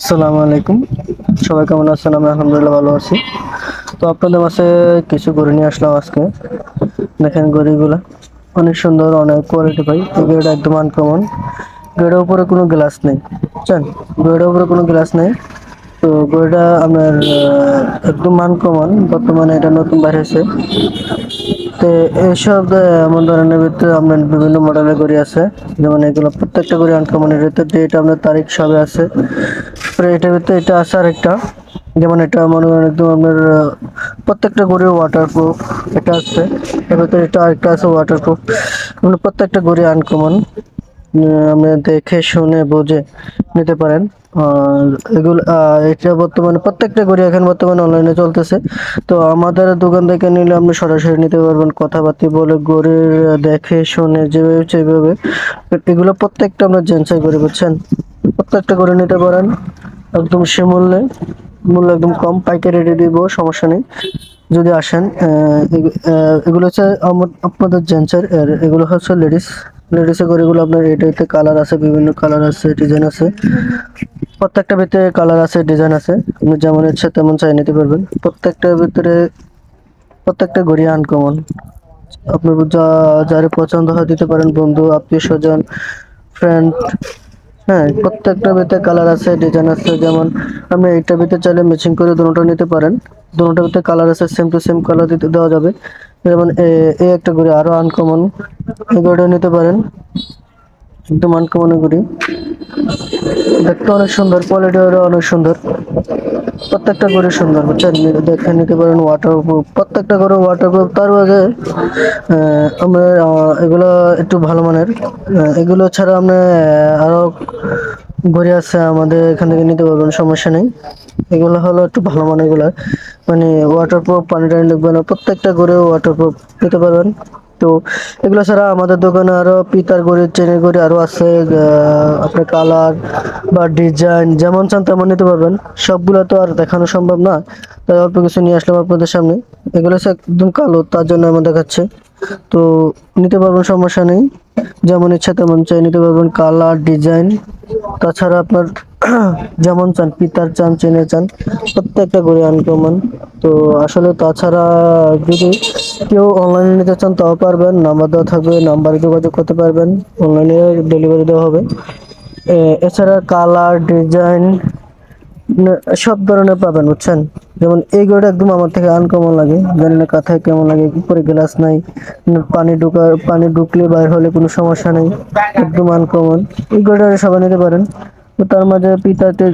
আসসালামু আলাইকুম। সবাই কেমন আছেন? আমি আলহামদুলিল্লাহ ভালো আছি। তো আপনাদের মাঝে কিছু গরু নিয়ে আসলাম আজকে। দেখেন গরুগুলা অনেক সুন্দর, অনেক কোয়ালিটি ভাই। এই গরুটা একদম আনকমন। গরুটার উপরে কোনো গ্লাস নেই, বুঝছেন? গরুটার উপরে কোনো গ্লাস নেই। তো গরুটা আপনার একদম আনকমন, বর্তমানে এটা নতুন বাইর হয়েছে। তো এইসব এমন ধরনের ভিতরে আপনার বিভিন্ন মডেলের গড়ি আছে, যেমন এগুলো প্রত্যেকটা গড়ি আনকমন। এর ভিতরে ডেট আপনার তারিখ সবে আছে। তারপরে এটার ভিতরে এটা আছে আরেকটা, যেমন এটা মনে করেন একদম আপনার প্রত্যেকটা গড়ি ওয়াটারপ্রুফ। এটা আছে, এর ভিতরে এটা আরেকটা আছে ওয়াটারপ্রুফ। মানে প্রত্যেকটা গড়ি আনকমন, আপনি দেখে শুনে বুঝে নিতে পারেন। আর এগুলো এটা বর্তমানে প্রত্যেকটা গড়ি এখন বর্তমানে অনলাইনে চলতেছে। তো আমাদের দোকান থেকে নিলে আপনি সরাসরি নিতে পারবেন, কথাবার্তা বলে গড়ি দেখে শুনে যেভাবে সেভাবে। এগুলো প্রত্যেকটা আমরা যাচাই করে, বুঝছেন? প্রত্যেকটা করে নিতে পারেন একদম সে মূল্যে। মূল্য একদম কম, পাইকারি রেটে দিব, সমস্যা নেই যদি আসেন। এগুলো হচ্ছে আপনাদের জেন্টসের, এগুলো হচ্ছে লেডিসের গড়িগুলো। আপনার এটাতে কালার আছে, বিভিন্ন কালার আছে, ডিজাইন আছে। প্রত্যেকটা ভিতরে কালার আছে, ডিজাইন আছে। আপনি যেমন ইচ্ছে তেমন চাই নিতে পারবেন। প্রত্যেকটার ভিতরে প্রত্যেকটা ঘড়ি আনকমন। আপনার যার পছন্দ হয় দিতে পারেন, বন্ধু, আত্মীয় স্বজন, ফ্রেন্ড। হ্যাঁ, প্রত্যেকটা ভিতরে কালার আছে, ডিজাইন আছে। যেমন আপনি এইটা ভিতরে চাইলে ম্যাচিং করে দুটোটা নিতে পারেন। দুটোটার ভিতরে কালার আছে, সেম টু সেম কালার দিতে দেওয়া যাবে। যেমন এই একটা ঘড়ি আরো আনকমন, এই ঘড়িটা নিতে পারেন। একদম আনকমন ঘড়ি, দেখতে অনেক সুন্দর, কোয়ালিটিও অনেক সুন্দর। প্রত্যেকটা ঘড়ি সুন্দর, বুঝছেন? দেখে নিতে পারেন। ওয়াটারপ্রুফ, প্রত্যেকটা ঘরে ওয়াটারপ্রুফ। তার আগে আমরা এগুলো একটু ভালো মানের। এগুলো ছাড়া আমরা আরো ঘড়ি আছে আমাদের এখান থেকে নিতে পারবেন, সমস্যা নেই। এগুলো হলো একটু ভালো মানের গুলা, মানে ওয়াটারপ্রুফ, পানি টানি লাগবে না। প্রত্যেকটা ঘরে ওয়াটারপ্রুফ নিতে পারবেন। তো এগুলো ছাড়া আমাদের দোকানে আরো পিতার ঘড়ি, চেনের ঘড়ি আরো আছে। আপনার কালার বা ডিজাইন যেমন চান তেমন নিতে পারবেন। সবগুলো তো আর দেখানো সম্ভব না, তাই অল্প কিছু নিয়ে আসলাম আপনাদের সামনে। এগুলো হচ্ছে একদম কালো, তার জন্য আমার দেখাচ্ছে। তো নিতে পারবেন, সমস্যা নেই। যেমন ইচ্ছা তেমন চাই নিতে পারবেন, কালার, ডিজাইন। তাছাড়া আপনার যেমন চান, পিতার চান, চেনে চান, প্রত্যেকটা ঘড়ি আনকমন। তো আসলে তাছাড়া যদি কেউ অনলাইনে নিতে চান তাও পারবেন, নাম্বার দেওয়া থাকবে, নাম্বারে যোগাযোগ করতে পারবেন। অনলাইনে ডেলিভারি দেওয়া হবে। এছাড়া কালার, ডিজাইন সব ধরনের পাবেন, বুঝছেন? যেমন এই ঘড়িটা একদম আমার থেকে আনকমন লাগে, জানি না কাঁথায় কেমন লাগে। উপরে গ্লাস নাই, পানি ঢুকলে বাইর হলে কোনো সমস্যা নেই, একদম আনকমন। এই ঘড়িটা সবাই নিতে পারেন। তো তার মাঝে পিতাতে